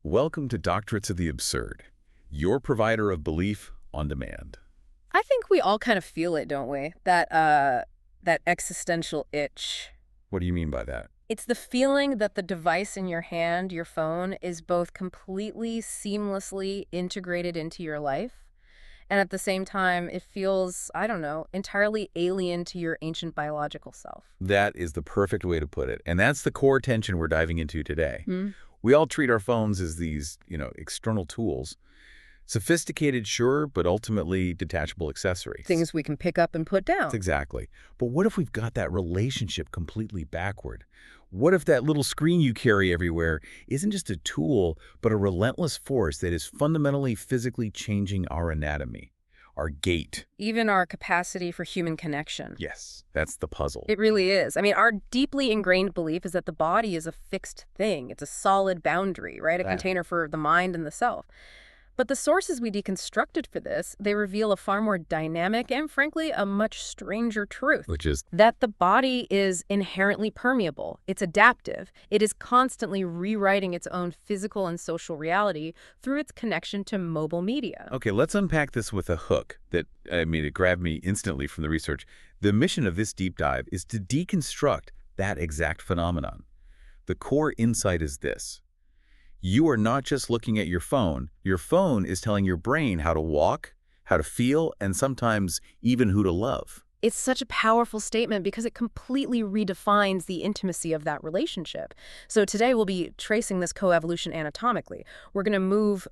Welcome to Doctorates of the Absurd, your provider of belief on demand. I think we all kind of feel it, don't we? That existential itch. What do you mean by that? It's the feeling that the device in your hand, your phone, is both completely seamlessly integrated into your life, and at the same time, it feels, I don't know, entirely alien to your ancient biological self. That is the perfect way to put it, and that's the core tension we're diving into today. Hmm? We all treat our phones as these, external tools. Sophisticated, sure, but ultimately detachable accessories. Things we can pick up and put down. That's exactly. But what if we've got that relationship completely backward? What if that little screen you carry everywhere isn't just a tool, but a relentless force that is fundamentally physically changing our anatomy, our gait? Even our capacity for human connection. Yes, that's the puzzle. It really is. I mean, our deeply ingrained belief is that the body is a fixed thing. It's a solid boundary, right? A container for the mind and the self. But the sources we deconstructed for this, they reveal a far more dynamic and, frankly, a much stranger truth. Which is? That the body is inherently permeable. It's adaptive. It is constantly rewriting its own physical and social reality through its connection to mobile media. Okay, let's unpack this with a hook that, it grabbed me instantly from the research. The mission of this deep dive is to deconstruct that exact phenomenon. The core insight is this. You are not just looking at your phone. Your phone is telling your brain how to walk, how to feel, and sometimes even who to love. It's such a powerful statement because it completely redefines the intimacy of that relationship. So today we'll be tracing this coevolution anatomically. We're going to move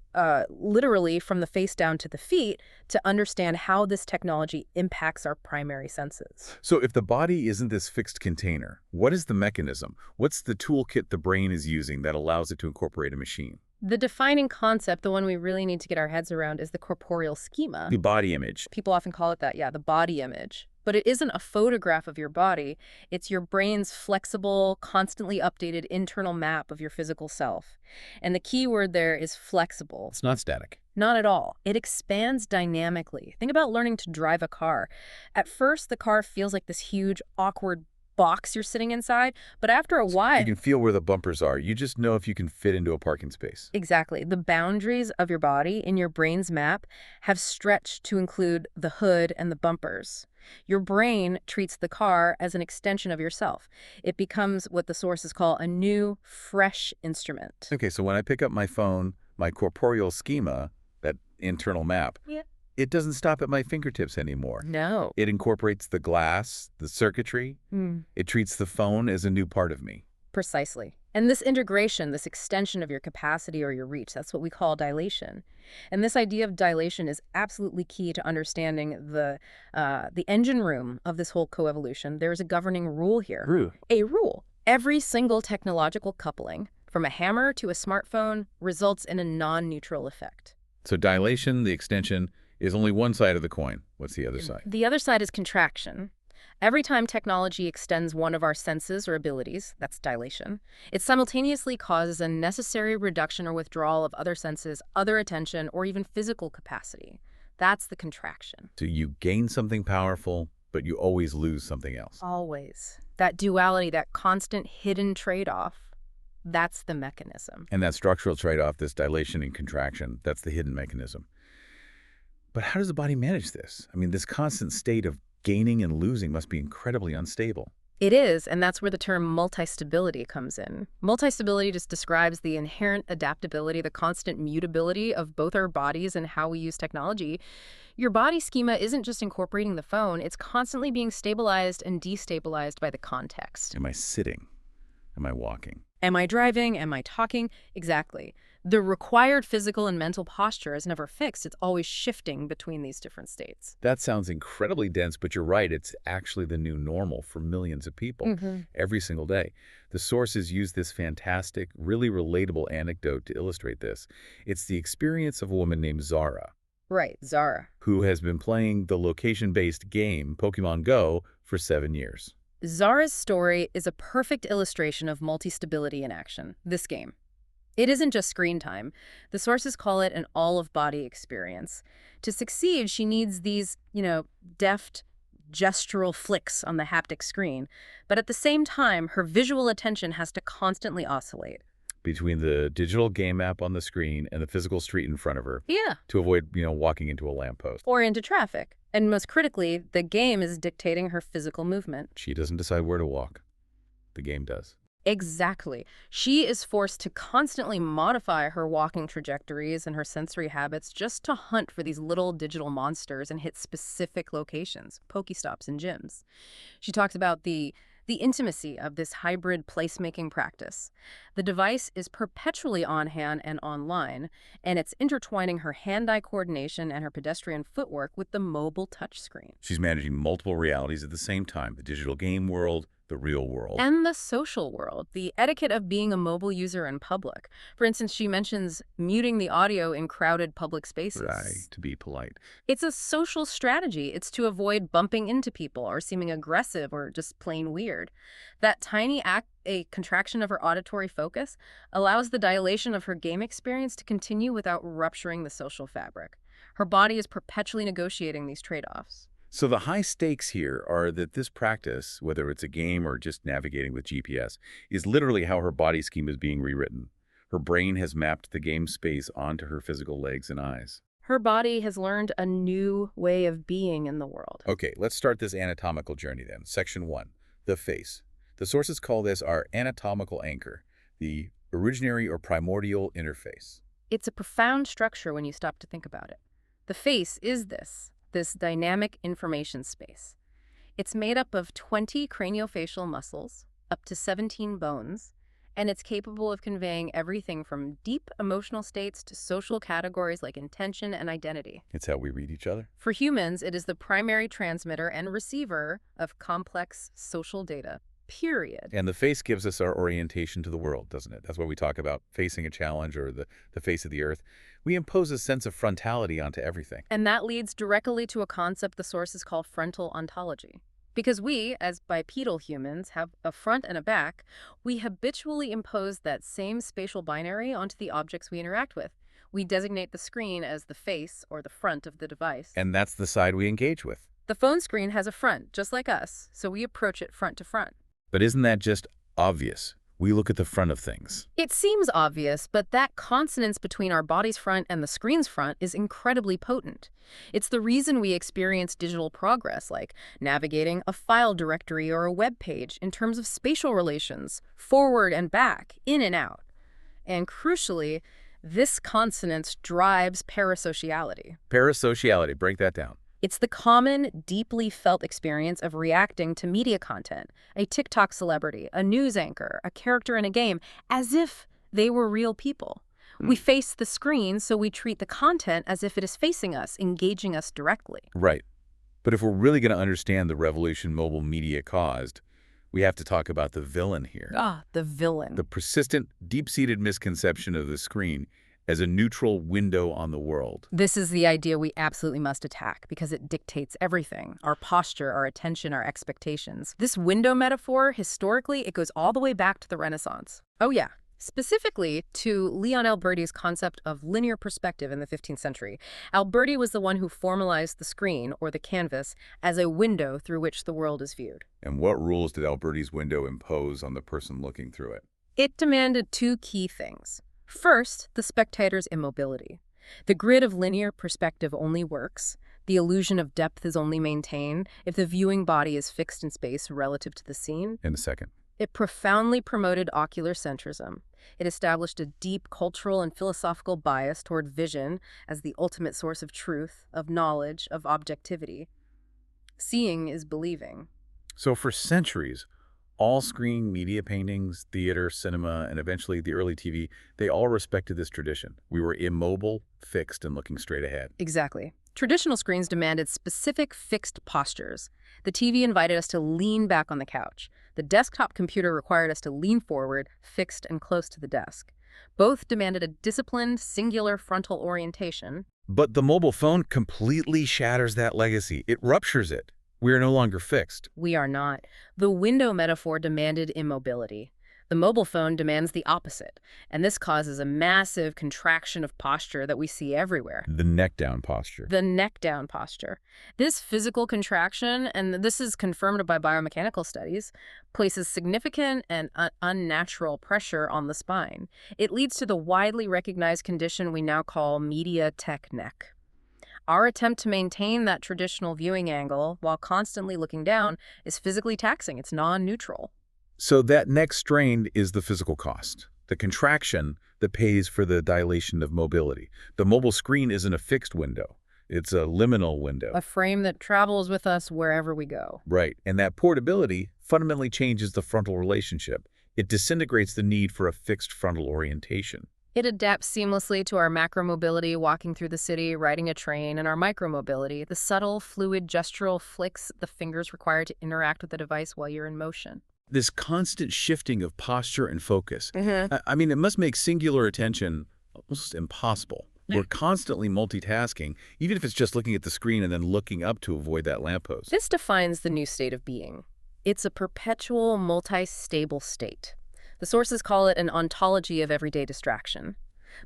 literally from the face down to the feet to understand how this technology impacts our primary senses. So if the body isn't this fixed container, what is the mechanism? What's the toolkit the brain is using that allows it to incorporate a machine? The defining concept, the one we really need to get our heads around, is the corporeal schema. The body image. People often call it that, yeah, the body image. But it isn't a photograph of your body. It's your brain's flexible, constantly updated internal map of your physical self. And the key word there is flexible. It's not static. Not at all. It expands dynamically. Think about learning to drive a car. At first, the car feels like this huge, awkward box you're sitting inside, but after a while... You can feel where the bumpers are. You just know if you can fit into a parking space. Exactly. The boundaries of your body in your brain's map have stretched to include the hood and the bumpers. Your brain treats the car as an extension of yourself. It becomes what the sources call a new, fresh instrument. Okay, so when I pick up my phone, my corporeal schema, that internal map, it doesn't stop at my fingertips anymore. No. It incorporates the glass, the circuitry. It treats the phone as a new part of me. Precisely. And this integration, this extension of your capacity or your reach, that's what we call dilation. And this idea of dilation is absolutely key to understanding the engine room of this whole coevolution. There is a governing rule here. A rule. Every single technological coupling, from a hammer to a smartphone, results in a non-neutral effect. So dilation, the extension, is only one side of the coin. What's the other side? The other side is contraction. Every time technology extends one of our senses or abilities, that's dilation, it simultaneously causes a necessary reduction or withdrawal of other senses, other attention, or even physical capacity. That's the contraction. So you gain something powerful, but you always lose something else. Always. That duality, that constant hidden trade-off, that's the mechanism. And that structural trade-off, this dilation and contraction, that's the hidden mechanism. But how does the body manage this? I mean, this constant state of gaining and losing must be incredibly unstable. It is, and that's where the term multi-stability comes in. Multi-stability just describes the inherent adaptability, the constant mutability of both our bodies and how we use technology. Your body schema isn't just incorporating the phone, it's constantly being stabilized and destabilized by the context. Am I sitting? Am I walking? Am I driving? Am I talking? Exactly. The required physical and mental posture is never fixed. It's always shifting between these different states. That sounds incredibly dense, but you're right. It's actually the new normal for millions of people every single day. The sources use this fantastic, really relatable anecdote to illustrate this. It's the experience of a woman named Zara. Right, Zara. Who has been playing the location-based game Pokemon Go for 7 years. Zara's story is a perfect illustration of multi-stability in action, this game. It isn't just screen time. The sources call it an all-of-body experience. To succeed, she needs these, deft, gestural flicks on the haptic screen. But at the same time, her visual attention has to constantly oscillate. between the digital game app on the screen and the physical street in front of her Yeah. to avoid, walking into a lamppost. Or into traffic. And most critically, the game is dictating her physical movement. She doesn't decide where to walk. The game does. Exactly. She is forced to constantly modify her walking trajectories and her sensory habits just to hunt for these little digital monsters and hit specific locations, Pokestops and gyms. She talks about the intimacy of this hybrid placemaking practice. The device is perpetually on hand and online, and it's intertwining her hand-eye coordination and her pedestrian footwork with the mobile touchscreen. She's managing multiple realities at the same time, the digital game world, the real world. And the social world, the etiquette of being a mobile user in public. For instance, she mentions muting the audio in crowded public spaces. Right, to be polite. It's a social strategy. It's to avoid bumping into people or seeming aggressive or just plain weird. That tiny act, a contraction of her auditory focus, allows the dilation of her game experience to continue without rupturing the social fabric. Her body is perpetually negotiating these trade-offs. So the high stakes here are that this practice, whether it's a game or just navigating with GPS, is literally how her body scheme is being rewritten. Her brain has mapped the game space onto her physical legs and eyes. Her body has learned a new way of being in the world. Okay, let's start this anatomical journey then. Section 1, the face. The sources call this our anatomical anchor, the originary or primordial interface. It's a profound structure when you stop to think about it. The face is this dynamic information space. It's made up of 20 craniofacial muscles, up to 17 bones, and it's capable of conveying everything from deep emotional states to social categories like intention and identity. It's how we read each other. For humans, it is the primary transmitter and receiver of complex social data, period. And the face gives us our orientation to the world, doesn't it? That's what we talk about, facing a challenge or the face of the earth. We impose a sense of frontality onto everything. And that leads directly to a concept the sources call frontal ontology. Because we, as bipedal humans, have a front and a back, we habitually impose that same spatial binary onto the objects we interact with. We designate the screen as the face or the front of the device. And that's the side we engage with. The phone screen has a front, just like us, so we approach it front to front. But isn't that just obvious? We look at the front of things. It seems obvious, but that consonance between our body's front and the screen's front is incredibly potent. It's the reason we experience digital progress, like navigating a file directory or a web page in terms of spatial relations, forward and back, in and out. And crucially, this consonance drives parasociality. Parasociality, break that down. It's the common, deeply felt experience of reacting to media content, a TikTok celebrity, a news anchor, a character in a game, as if they were real people. We face the screen, so we treat the content as if it is facing us, engaging us directly. Right. But if we're really going to understand the revolution mobile media caused, we have to talk about the villain here. The villain. The persistent, deep-seated misconception of the screen as a neutral window on the world. This is the idea we absolutely must attack because it dictates everything, our posture, our attention, our expectations. This window metaphor, historically, it goes all the way back to the Renaissance. Oh yeah, specifically to Leon Alberti's concept of linear perspective in the 15th century. Alberti was the one who formalized the screen, or the canvas, as a window through which the world is viewed. And what rules did Alberti's window impose on the person looking through it? It demanded two key things. First, the spectator's immobility. The grid of linear perspective only works. The illusion of depth is only maintained if the viewing body is fixed in space relative to the scene. In a second. It profoundly promoted ocular centrism. It established a deep cultural and philosophical bias toward vision as the ultimate source of truth, of knowledge, of objectivity. Seeing is believing. So for centuries, all screen media paintings, theater, cinema, and eventually the early TV, they all respected this tradition. We were immobile, fixed, and looking straight ahead. Exactly. Traditional screens demanded specific fixed postures. The TV invited us to lean back on the couch. The desktop computer required us to lean forward, fixed and close to the desk. Both demanded a disciplined, singular frontal orientation. But the mobile phone completely shatters that legacy. It ruptures it. We are no longer fixed. We are not. The window metaphor demanded immobility. The mobile phone demands the opposite, and this causes a massive contraction of posture that we see everywhere. The neck down posture. The neck down posture. This physical contraction, and this is confirmed by biomechanical studies, places significant and unnatural pressure on the spine. It leads to the widely recognized condition we now call media tech neck. Our attempt to maintain that traditional viewing angle while constantly looking down is physically taxing. It's non-neutral. So that neck strain is the physical cost, the contraction that pays for the dilation of mobility. The mobile screen isn't a fixed window. It's a liminal window. A frame that travels with us wherever we go. Right, and that portability fundamentally changes the frontal relationship. It disintegrates the need for a fixed frontal orientation. It adapts seamlessly to our macromobility, walking through the city, riding a train, and our micromobility, the subtle, fluid, gestural flicks the fingers require to interact with the device while you're in motion. This constant shifting of posture and focus. I mean, it must make singular attention almost impossible. We're constantly multitasking, even if it's just looking at the screen and then looking up to avoid that lamppost. This defines the new state of being. It's a perpetual, multi-stable state. The sources call it an ontology of everyday distraction.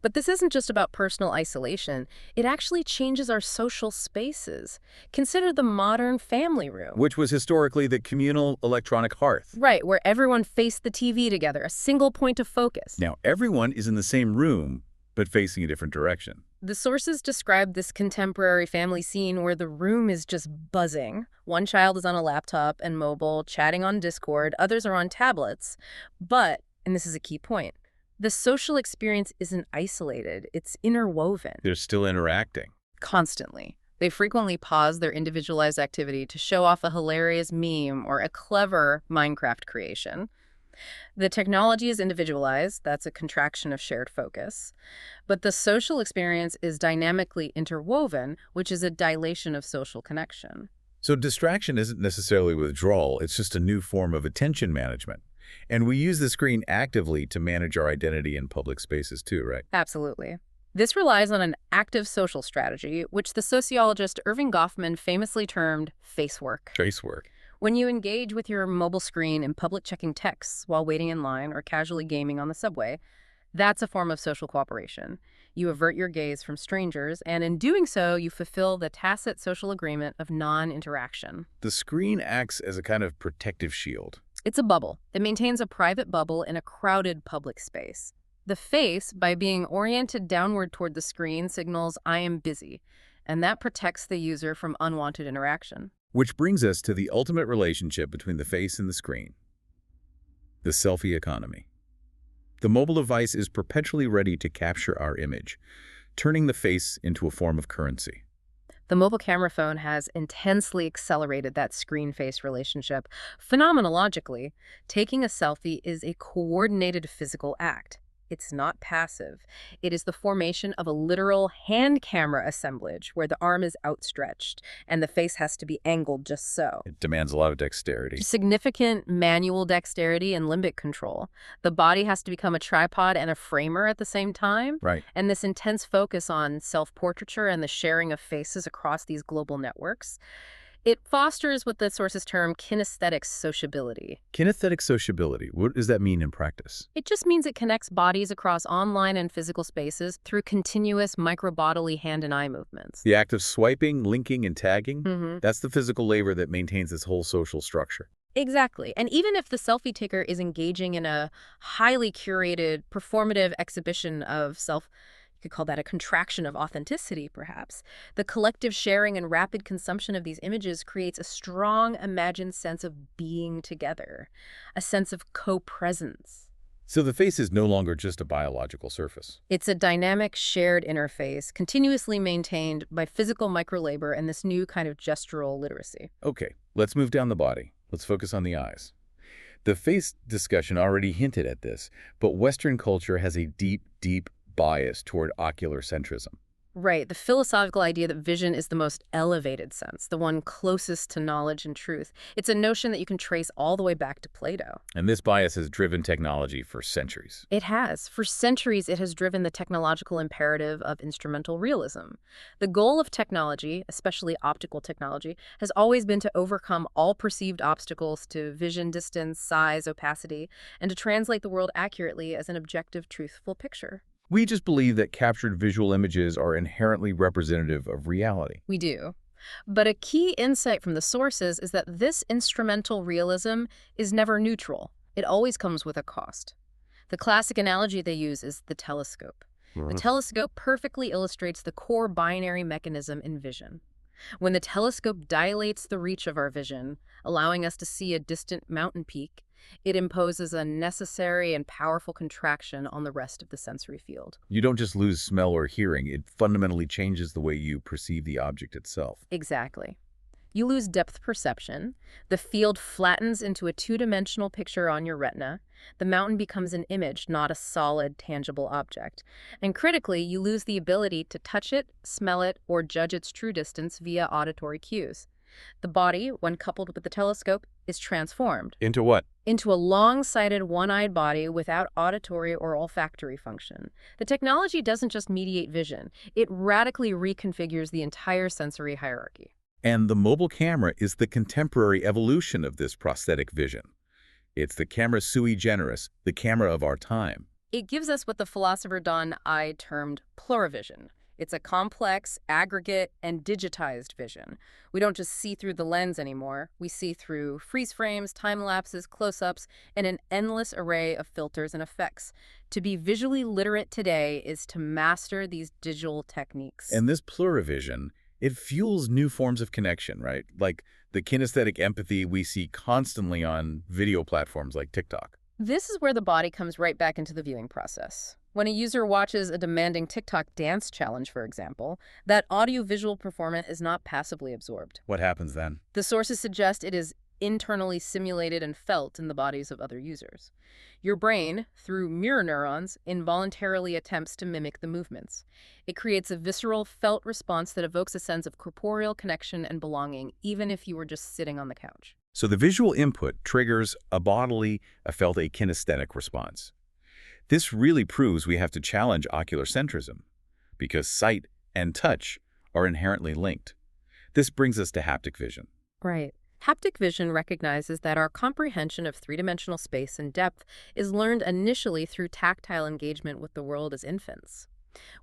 But this isn't just about personal isolation. It actually changes our social spaces. Consider the modern family room. Which was historically the communal electronic hearth. Right, where everyone faced the TV together, a single point of focus. Now, everyone is in the same room, but facing a different direction. The sources describe this contemporary family scene where the room is just buzzing. One child is on a laptop and mobile, chatting on Discord. Others are on tablets. But, and this is a key point, the social experience isn't isolated. It's interwoven. They're still interacting. Constantly. They frequently pause their individualized activity to show off a hilarious meme or a clever Minecraft creation. The technology is individualized. That's a contraction of shared focus. But the social experience is dynamically interwoven, which is a dilation of social connection. So distraction isn't necessarily withdrawal. It's just a new form of attention management. And we use the screen actively to manage our identity in public spaces too, right? Absolutely. This relies on an active social strategy, which the sociologist Irving Goffman famously termed face work. Face work. When you engage with your mobile screen in public checking texts while waiting in line or casually gaming on the subway, that's a form of social cooperation. You avert your gaze from strangers, and in doing so, you fulfill the tacit social agreement of non-interaction. The screen acts as a kind of protective shield. It's a bubble. It maintains a private bubble in a crowded public space. The face, by being oriented downward toward the screen, signals, "I am busy," and that protects the user from unwanted interaction. Which brings us to the ultimate relationship between the face and the screen. The selfie economy. The mobile device is perpetually ready to capture our image, turning the face into a form of currency. The mobile camera phone has intensely accelerated that screen-face relationship. Phenomenologically, taking a selfie is a coordinated physical act. It's not passive. It is the formation of a literal hand camera assemblage where the arm is outstretched and the face has to be angled just so. It demands a lot of dexterity. Significant manual dexterity and limbic control. The body has to become a tripod and a framer at the same time. Right. And this intense focus on self-portraiture and the sharing of faces across these global networks, it fosters what the sources term kinesthetic sociability. Kinesthetic sociability, what does that mean in practice? It just means it connects bodies across online and physical spaces through continuous microbodily hand and eye movements. The act of swiping, linking, and tagging, Mm-hmm. that's the physical labor that maintains this whole social structure. Exactly. And even if the selfie taker is engaging in a highly curated, performative exhibition of self, you could call that a contraction of authenticity, perhaps. The collective sharing and rapid consumption of these images creates a strong imagined sense of being together, a sense of co-presence. So the face is no longer just a biological surface. It's a dynamic, shared interface, continuously maintained by physical microlabor and this new kind of gestural literacy. Okay, let's move down the body. Let's focus on the eyes. The face discussion already hinted at this, but Western culture has a deep, deep bias toward ocular centrism. Right, the philosophical idea that vision is the most elevated sense, the one closest to knowledge and truth. It's a notion that you can trace all the way back to Plato. And this bias has driven technology for centuries. It has. For centuries, it has driven the technological imperative of instrumental realism. The goal of technology, especially optical technology, has always been to overcome all perceived obstacles to vision, distance, size, opacity, and to translate the world accurately as an objective, truthful picture. We just believe that captured visual images are inherently representative of reality. We do. But a key insight from the sources is that this instrumental realism is never neutral. It always comes with a cost. The classic analogy they use is the telescope. The telescope perfectly illustrates the core binary mechanism in vision. When the telescope dilates the reach of our vision, allowing us to see a distant mountain peak, it imposes a necessary and powerful contraction on the rest of the sensory field. You don't just lose smell or hearing, it fundamentally changes the way you perceive the object itself. Exactly. You lose depth perception, the field flattens into a two-dimensional picture on your retina, the mountain becomes an image, not a solid, tangible object. And critically, you lose the ability to touch it, smell it, or judge its true distance via auditory cues. The body, when coupled with the telescope, is transformed Into what? into a long-sighted, one-eyed body without auditory or olfactory function. The technology doesn't just mediate vision, it radically reconfigures the entire sensory hierarchy. And the mobile camera is the contemporary evolution of this prosthetic vision. It's the camera sui generis, the camera of our time. It gives us what the philosopher Don I termed plurivision. It's a complex, aggregate, and digitized vision. We don't just see through the lens anymore. We see through freeze frames, time lapses, close-ups, and an endless array of filters and effects. To be visually literate today is to master these digital techniques. And this plurivision, it fuels new forms of connection, right? Like the kinesthetic empathy we see constantly on video platforms like TikTok. This is where the body comes right back into the viewing process. When a user watches a demanding TikTok dance challenge, for example, that audio-visual performance is not passively absorbed. What happens then? The sources suggest it is internally simulated and felt in the bodies of other users. Your brain, through mirror neurons, involuntarily attempts to mimic the movements. It creates a visceral, felt response that evokes a sense of corporeal connection and belonging, even if you were just sitting on the couch. So the visual input triggers a bodily, a felt, a kinesthetic response. This really proves we have to challenge ocular centrism, because sight and touch are inherently linked. This brings us to haptic vision. Right. Haptic vision recognizes that our comprehension of three-dimensional space and depth is learned initially through tactile engagement with the world as infants.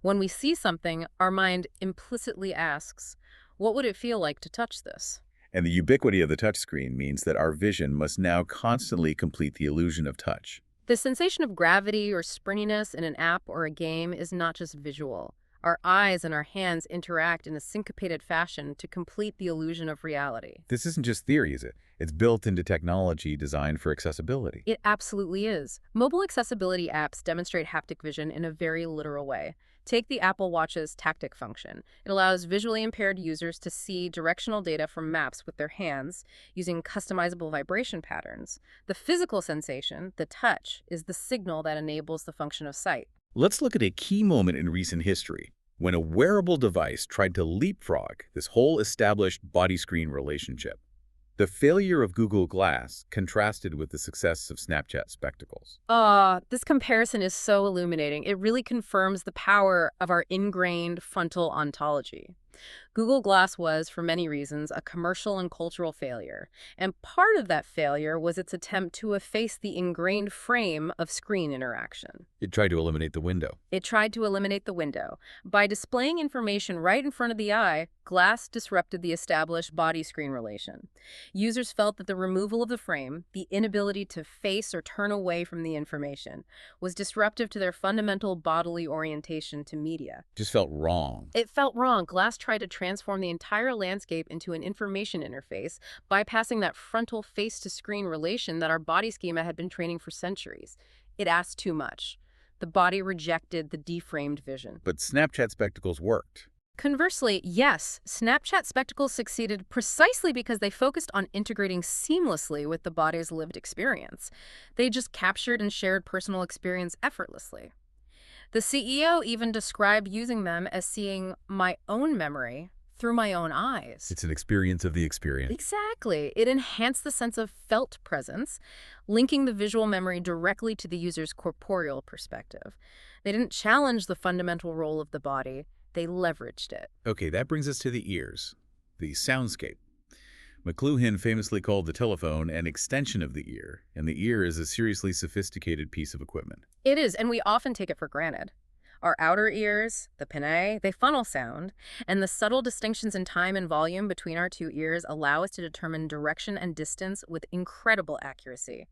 When we see something, our mind implicitly asks, what would it feel like to touch this? And the ubiquity of the touchscreen means that our vision must now constantly complete the illusion of touch. The sensation of gravity or springiness in an app or a game is not just visual. Our eyes and our hands interact in a syncopated fashion to complete the illusion of reality. This isn't just theory, is it? It's built into technology designed for accessibility. It absolutely is. Mobile accessibility apps demonstrate haptic vision in a very literal way. Take the Apple Watch's tactic function. It allows visually impaired users to see directional data from maps with their hands using customizable vibration patterns. The physical sensation, the touch, is the signal that enables the function of sight. Let's look at a key moment in recent history when a wearable device tried to leapfrog this whole established body-screen relationship. The failure of Google Glass contrasted with the success of Snapchat spectacles. This comparison is so illuminating. It really confirms the power of our ingrained frontal ontology. Google Glass was, for many reasons, a commercial and cultural failure. And part of that failure was its attempt to efface the ingrained frame of screen interaction. It tried to eliminate the window. It tried to eliminate the window. By displaying information right in front of the eye, Glass disrupted the established body-screen relation. Users felt that the removal of the frame, the inability to face or turn away from the information, was disruptive to their fundamental bodily orientation to media. Just felt wrong. It felt wrong. Glass tried to transform the entire landscape into an information interface, bypassing that frontal face-to-screen relation that our body schema had been training for centuries. It asked too much. The body rejected the deframed vision. But Snapchat spectacles worked. Conversely, yes, Snapchat spectacles succeeded precisely because they focused on integrating seamlessly with the body's lived experience. They just captured and shared personal experience effortlessly. The CEO even described using them as seeing my own memory through my own eyes. It's an experience of the experience. Exactly. It enhanced the sense of felt presence, linking the visual memory directly to the user's corporeal perspective. They didn't challenge the fundamental role of the body, they leveraged it. Okay, that brings us to the ears, the soundscape. McLuhan famously called the telephone an extension of the ear, and the ear is a seriously sophisticated piece of equipment. It is, and we often take it for granted. Our outer ears, the pinnae, they funnel sound, and the subtle distinctions in time and volume between our two ears allow us to determine direction and distance with incredible accuracy.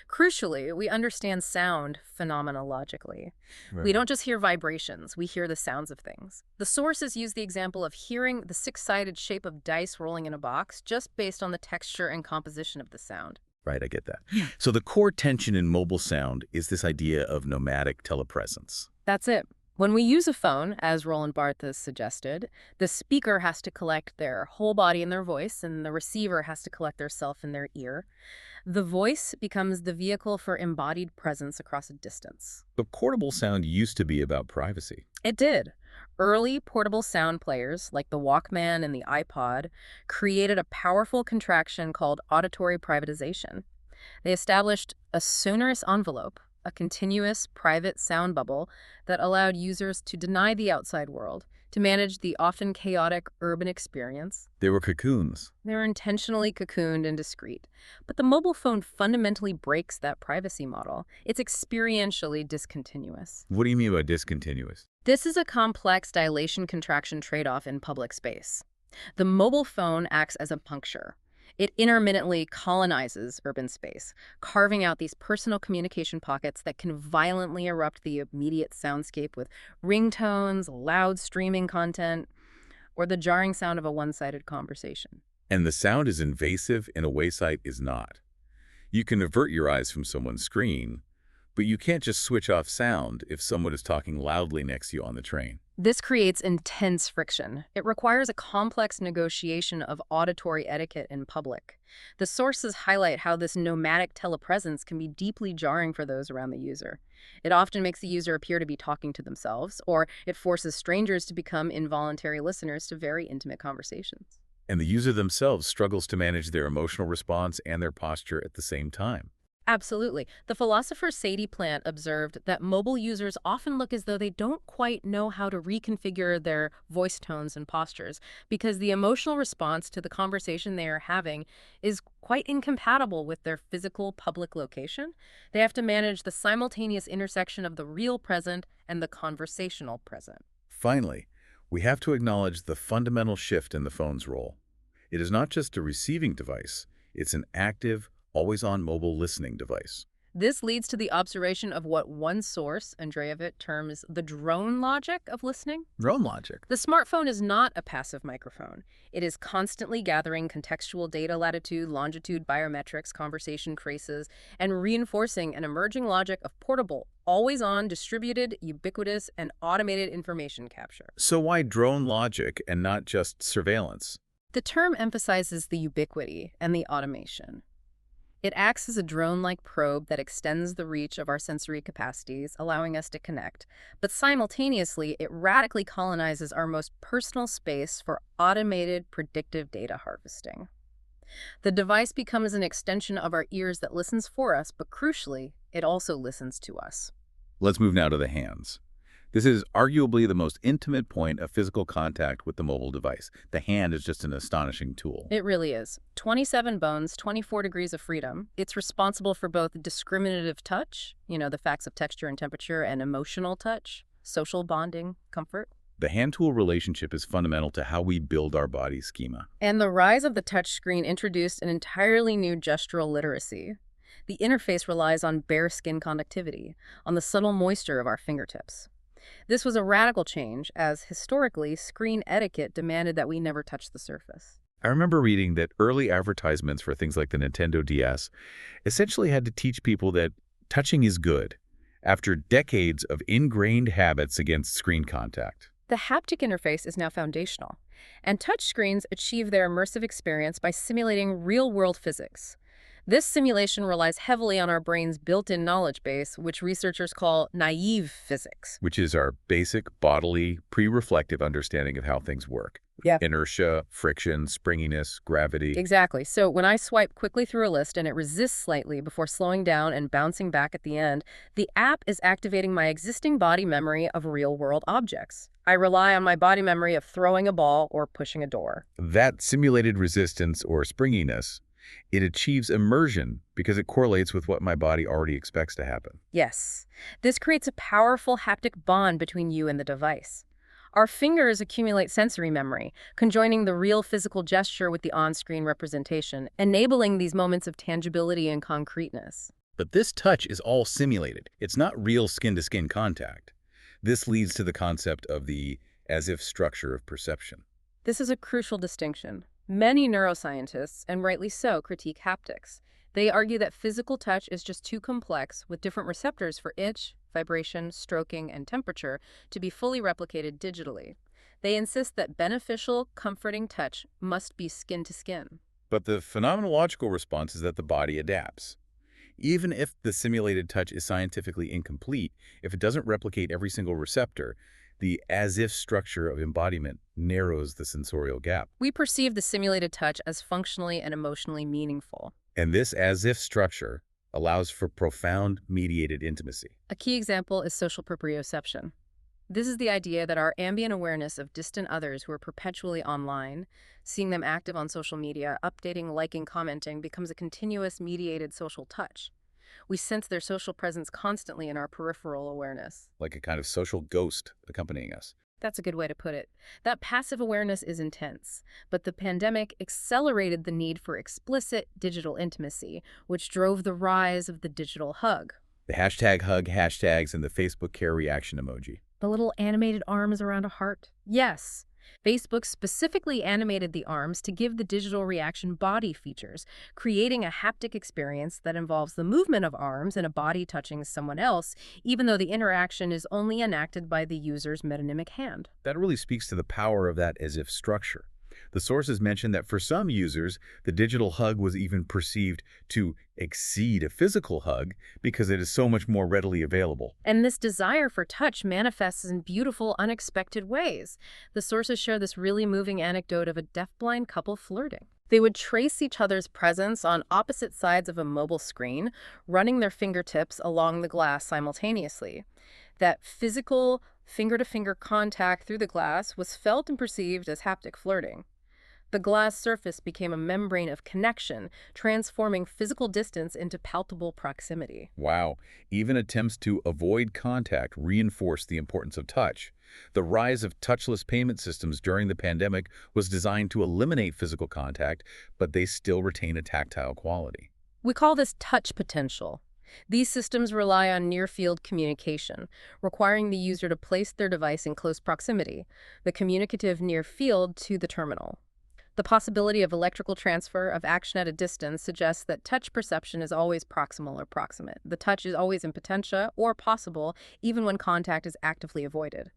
Crucially, we understand sound phenomenologically. Right. We don't just hear vibrations, we hear the sounds of things. The sources use the example of hearing the six-sided shape of dice rolling in a box just based on the texture and composition of the sound. Right, I get that. So the core tension in mobile sound is this idea of nomadic telepresence. That's it. When we use a phone, as Roland Barthes suggested, the speaker has to collect their whole body in their voice, and the receiver has to collect their self in their ear. The voice becomes the vehicle for embodied presence across a distance. But portable sound used to be about privacy. It did. Early portable sound players, like the Walkman and the iPod, created a powerful contraction called auditory privatization. They established a sonorous envelope, a continuous private sound bubble that allowed users to deny the outside world, to manage the often chaotic urban experience. They were cocoons. They were intentionally cocooned and discreet. But the mobile phone fundamentally breaks that privacy model. It's experientially discontinuous. What do you mean by discontinuous? This is a complex dilation-contraction trade-off in public space. The mobile phone acts as a puncture. It intermittently colonizes urban space, carving out these personal communication pockets that can violently erupt the immediate soundscape with ringtones, loud streaming content, or the jarring sound of a one-sided conversation. And the sound is invasive in a way sight is not. You can avert your eyes from someone's screen, but you can't just switch off sound if someone is talking loudly next to you on the train. This creates intense friction. It requires a complex negotiation of auditory etiquette in public. The sources highlight how this nomadic telepresence can be deeply jarring for those around the user. It often makes the user appear to be talking to themselves, or it forces strangers to become involuntary listeners to very intimate conversations. And the user themselves struggles to manage their emotional response and their posture at the same time. Absolutely. The philosopher Sadie Plant observed that mobile users often look as though they don't quite know how to reconfigure their voice tones and postures because the emotional response to the conversation they are having is quite incompatible with their physical public location. They have to manage the simultaneous intersection of the real present and the conversational present. Finally, we have to acknowledge the fundamental shift in the phone's role. It is not just a receiving device, it's an active, always-on mobile listening device. This leads to the observation of what one source, Andrejevic, terms the drone logic of listening. Drone logic. The smartphone is not a passive microphone. It is constantly gathering contextual data, latitude, longitude, biometrics, conversation traces, and reinforcing an emerging logic of portable, always-on, distributed, ubiquitous, and automated information capture. So why drone logic and not just surveillance? The term emphasizes the ubiquity and the automation. It acts as a drone-like probe that extends the reach of our sensory capacities, allowing us to connect. But simultaneously, it radically colonizes our most personal space for automated, predictive data harvesting. The device becomes an extension of our ears that listens for us, but crucially, it also listens to us. Let's move now to the hands. This is arguably the most intimate point of physical contact with the mobile device. The hand is just an astonishing tool. It really is. 27 bones, 24 degrees of freedom. It's responsible for both discriminative touch, the facts of texture and temperature, and emotional touch, social bonding, comfort. The hand-tool relationship is fundamental to how we build our body schema. And the rise of the touchscreen introduced an entirely new gestural literacy. The interface relies on bare skin conductivity, on the subtle moisture of our fingertips. This was a radical change, as historically, screen etiquette demanded that we never touch the surface. I remember reading that early advertisements for things like the Nintendo DS essentially had to teach people that touching is good, after decades of ingrained habits against screen contact. The haptic interface is now foundational, and touchscreens achieve their immersive experience by simulating real-world physics. This simulation relies heavily on our brain's built-in knowledge base, which researchers call naive physics. Which is our basic bodily, pre-reflective understanding of how things work. Yeah. Inertia, friction, springiness, gravity. Exactly. So when I swipe quickly through a list and it resists slightly before slowing down and bouncing back at the end, the app is activating my existing body memory of real-world objects. I rely on my body memory of throwing a ball or pushing a door. That simulated resistance or springiness, it achieves immersion because it correlates with what my body already expects to happen. Yes. This creates a powerful haptic bond between you and the device. Our fingers accumulate sensory memory, conjoining the real physical gesture with the on-screen representation, enabling these moments of tangibility and concreteness. But this touch is all simulated. It's not real skin-to-skin contact. This leads to the concept of the as-if structure of perception. This is a crucial distinction. Many neuroscientists, and rightly so, critique haptics. They argue that physical touch is just too complex, with different receptors for itch, vibration, stroking, and temperature to be fully replicated digitally. They insist that beneficial, comforting touch must be skin to skin. But the phenomenological response is that the body adapts. Even if the simulated touch is scientifically incomplete, if it doesn't replicate every single receptor, the as-if structure of embodiment narrows the sensorial gap. We perceive the simulated touch as functionally and emotionally meaningful. And this as-if structure allows for profound mediated intimacy. A key example is social proprioception. This is the idea that our ambient awareness of distant others who are perpetually online, seeing them active on social media, updating, liking, commenting, becomes a continuous mediated social touch. We sense their social presence constantly in our peripheral awareness. Like a kind of social ghost accompanying us. That's a good way to put it. That passive awareness is intense, but the pandemic accelerated the need for explicit digital intimacy, which drove the rise of the digital hug. The hashtag hug hashtags and the Facebook care reaction emoji. The little animated arms around a heart? Yes. Facebook specifically animated the arms to give the digital reaction body features, creating a haptic experience that involves the movement of arms and a body touching someone else, even though the interaction is only enacted by the user's metonymic hand. That really speaks to the power of that as-if structure. The sources mention that for some users, the digital hug was even perceived to exceed a physical hug because it is so much more readily available. And this desire for touch manifests in beautiful, unexpected ways. The sources share this really moving anecdote of a deafblind couple flirting. They would trace each other's presence on opposite sides of a mobile screen, running their fingertips along the glass simultaneously. That physical, finger-to-finger contact through the glass was felt and perceived as haptic flirting. The glass surface became a membrane of connection, transforming physical distance into palpable proximity. Wow. Even attempts to avoid contact reinforce the importance of touch. The rise of touchless payment systems during the pandemic was designed to eliminate physical contact, but they still retain a tactile quality. We call this touch potential. These systems rely on near-field communication, requiring the user to place their device in close proximity, the communicative near field to the terminal. The possibility of electrical transfer of action at a distance suggests that touch perception is always proximal or proximate. The touch is always in potentia or possible, even when contact is actively avoided.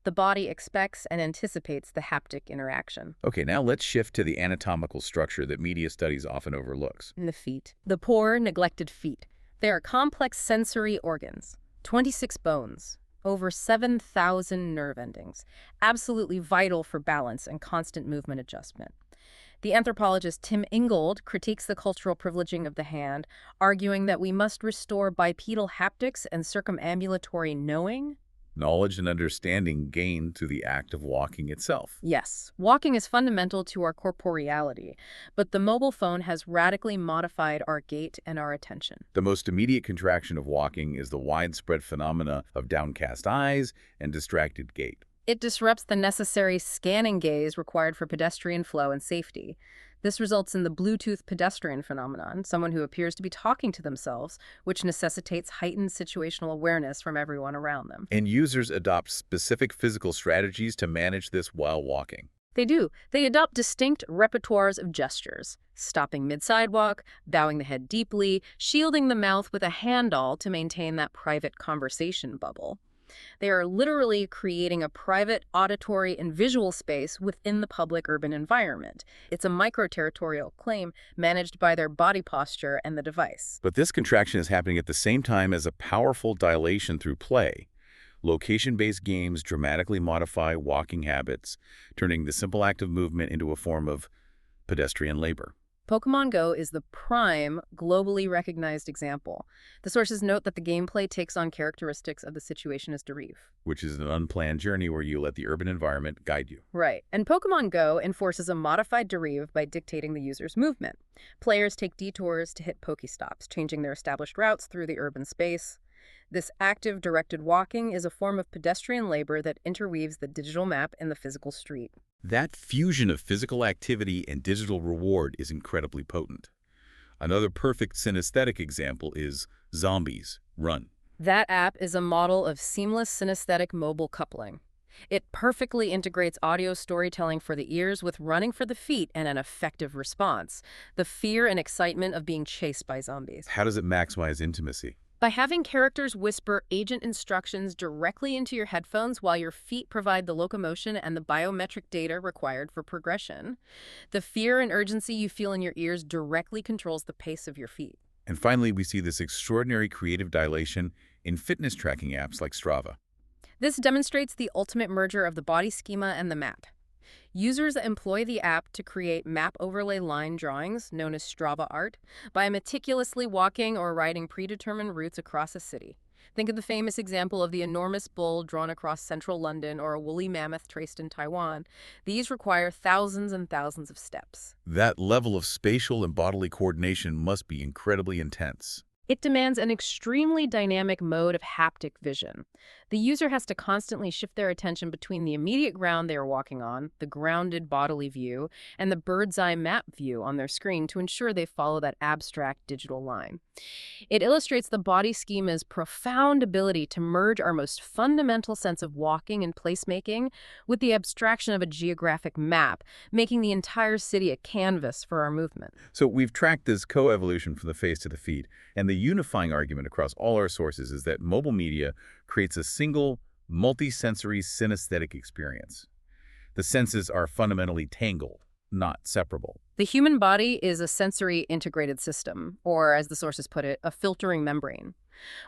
The body expects and anticipates the haptic interaction. Okay, now let's shift to the anatomical structure that media studies often overlooks. In the feet. The poor, neglected feet. They are complex sensory organs, 26 bones, over 7,000 nerve endings, absolutely vital for balance and constant movement adjustment. The anthropologist Tim Ingold critiques the cultural privileging of the hand, arguing that we must restore bipedal haptics and circumambulatory knowing. Knowledge and understanding gained through the act of walking itself. Yes, walking is fundamental to our corporeality, but the mobile phone has radically modified our gait and our attention. The most immediate contraction of walking is the widespread phenomena of downcast eyes and distracted gait. It disrupts the necessary scanning gaze required for pedestrian flow and safety. This results in the Bluetooth pedestrian phenomenon, someone who appears to be talking to themselves, which necessitates heightened situational awareness from everyone around them. And users adopt specific physical strategies to manage this while walking. They do. They adopt distinct repertoires of gestures, stopping mid-sidewalk, bowing the head deeply, shielding the mouth with a handall to maintain that private conversation bubble. They are literally creating a private auditory and visual space within the public urban environment. It's a micro-territorial claim managed by their body posture and the device. But this contraction is happening at the same time as a powerful dilation through play. Location-based games dramatically modify walking habits, turning the simple act of movement into a form of pedestrian labor. Pokémon Go is the prime, globally recognized example. The sources note that the gameplay takes on characteristics of the situation as derive. Which is an unplanned journey where you let the urban environment guide you. Right. And Pokémon Go enforces a modified derive by dictating the user's movement. Players take detours to hit Pokéstops, changing their established routes through the urban space. This active, directed walking is a form of pedestrian labor that interweaves the digital map and the physical street. That fusion of physical activity and digital reward is incredibly potent. Another perfect synesthetic example is Zombies Run. That app is a model of seamless synesthetic mobile coupling. It perfectly integrates audio storytelling for the ears with running for the feet and an effective response. The fear and excitement of being chased by zombies. How does it maximize intimacy? By having characters whisper agent instructions directly into your headphones while your feet provide the locomotion and the biometric data required for progression, the fear and urgency you feel in your ears directly controls the pace of your feet. And finally, we see this extraordinary creative dilation in fitness tracking apps like Strava. This demonstrates the ultimate merger of the body schema and the map. Users employ the app to create map overlay line drawings, known as Strava art, by meticulously walking or riding predetermined routes across a city. Think of the famous example of the enormous bull drawn across central London or a woolly mammoth traced in Taiwan. These require thousands and thousands of steps. That level of spatial and bodily coordination must be incredibly intense. It demands an extremely dynamic mode of haptic vision. The user has to constantly shift their attention between the immediate ground they are walking on, the grounded bodily view, and the bird's-eye map view on their screen to ensure they follow that abstract digital line. It illustrates the body schema's profound ability to merge our most fundamental sense of walking and placemaking with the abstraction of a geographic map, making the entire city a canvas for our movement. So we've tracked this co-evolution from the face to the feet, and the unifying argument across all our sources is that mobile media creates a single, multi-sensory synesthetic experience. The senses are fundamentally tangled, not separable. The human body is a sensory integrated system, or as the sources put it, a filtering membrane.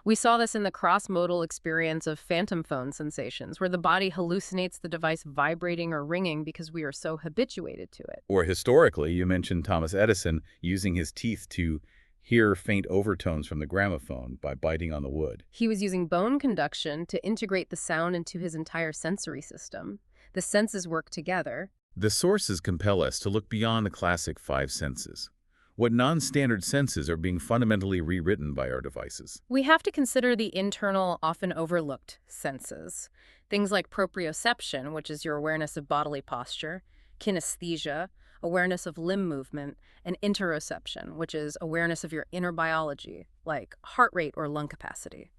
We saw this in the cross-modal experience of phantom phone sensations, where the body hallucinates the device vibrating or ringing because we are so habituated to it. Or historically, you mentioned Thomas Edison using his teeth to hear faint overtones from the gramophone by biting on the wood. He was using bone conduction to integrate the sound into his entire sensory system. The senses work together. The sources compel us to look beyond the classic five senses. What non-standard senses are being fundamentally rewritten by our devices? We have to consider the internal, often overlooked senses. Things like proprioception, which is your awareness of bodily posture, kinesthesia, awareness of limb movement, and interoception, which is awareness of your inner biology, like heart rate or lung capacity.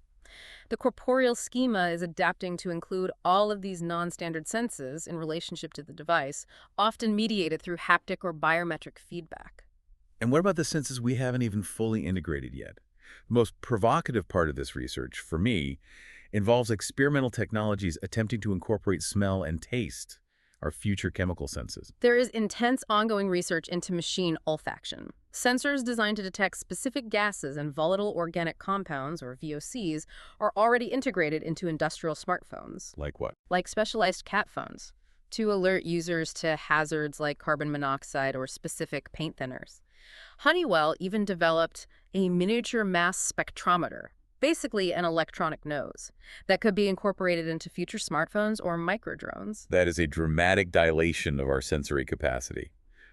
The corporeal schema is adapting to include all of these non-standard senses in relationship to the device, often mediated through haptic or biometric feedback. And what about the senses we haven't even fully integrated yet? The most provocative part of this research, for me, involves experimental technologies attempting to incorporate smell and taste, our future chemical senses. There is intense ongoing research into machine olfaction. Sensors designed to detect specific gases and volatile organic compounds, or VOCs, are already integrated into industrial smartphones. Like what? Like specialized cat phones, to alert users to hazards like carbon monoxide or specific paint thinners. Honeywell even developed a miniature mass spectrometer, basically an electronic nose, that could be incorporated into future smartphones or microdrones. That is a dramatic dilation of our sensory capacity.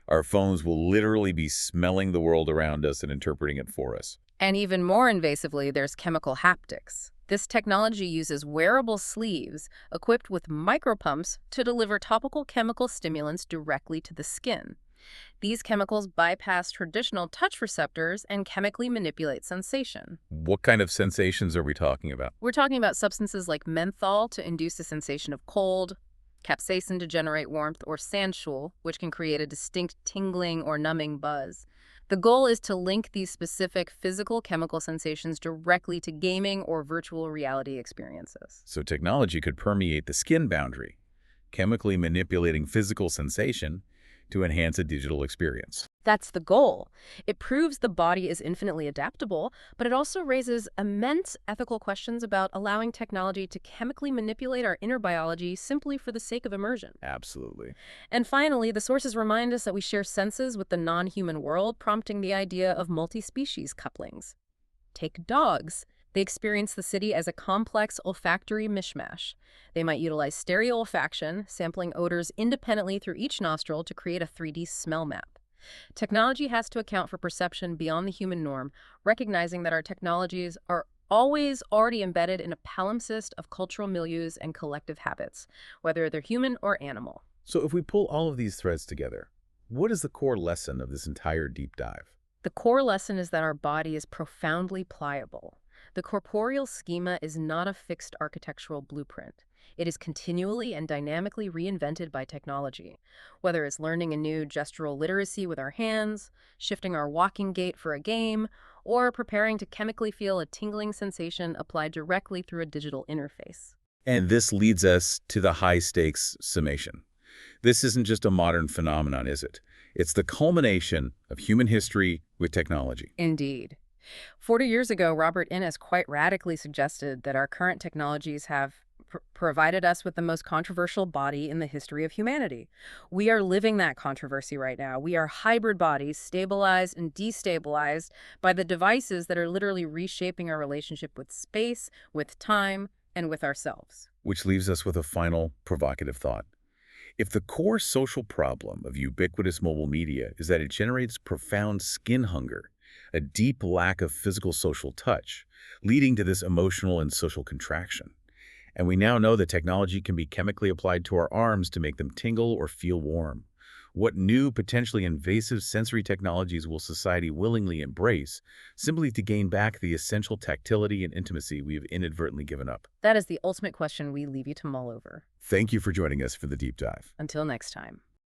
Our phones will literally be smelling the world around us and interpreting it for us. And even more invasively, there's chemical haptics. This technology uses wearable sleeves equipped with micropumps to deliver topical chemical stimulants directly to the skin. These chemicals bypass traditional touch receptors and chemically manipulate sensation. What kind of sensations are we talking about? We're talking about substances like menthol to induce a sensation of cold, capsaicin to generate warmth, or sandshul, which can create a distinct tingling or numbing buzz. The goal is to link these specific physical chemical sensations directly to gaming or virtual reality experiences. So technology could permeate the skin boundary, chemically manipulating physical sensation to enhance a digital experience. That's the goal. It proves the body is infinitely adaptable, but it also raises immense ethical questions about allowing technology to chemically manipulate our inner biology simply for the sake of immersion. Absolutely. And finally, the sources remind us that we share senses with the non-human world, prompting the idea of multi-species couplings. Take dogs. They experience the city as a complex olfactory mishmash. They might utilize stereoolfaction, sampling odors independently through each nostril to create a 3D smell map. Technology has to account for perception beyond the human norm, recognizing that our technologies are always already embedded in a palimpsest of cultural milieus and collective habits, whether they're human or animal. So if we pull all of these threads together, what is the core lesson of this entire deep dive? The core lesson is that our body is profoundly pliable. The corporeal schema is not a fixed architectural blueprint. It is continually and dynamically reinvented by technology, whether it's learning a new gestural literacy with our hands, shifting our walking gait for a game, or preparing to chemically feel a tingling sensation applied directly through a digital interface. And this leads us to the high-stakes summation. This isn't just a modern phenomenon, is it? It's the culmination of human history with technology. Indeed. 40 years ago, Robert Innes quite radically suggested that our current technologies have provided us with the most controversial body in the history of humanity. We are living that controversy right now. We are hybrid bodies, stabilized and destabilized by the devices that are literally reshaping our relationship with space, with time, and with ourselves. Which leaves us with a final provocative thought. If the core social problem of ubiquitous mobile media is that it generates profound skin hunger, a deep lack of physical social touch, leading to this emotional and social contraction, and we now know that technology can be chemically applied to our arms to make them tingle or feel warm, what new, potentially invasive sensory technologies will society willingly embrace simply to gain back the essential tactility and intimacy we have inadvertently given up? That is the ultimate question we leave you to mull over. Thank you for joining us for the deep dive. Until next time.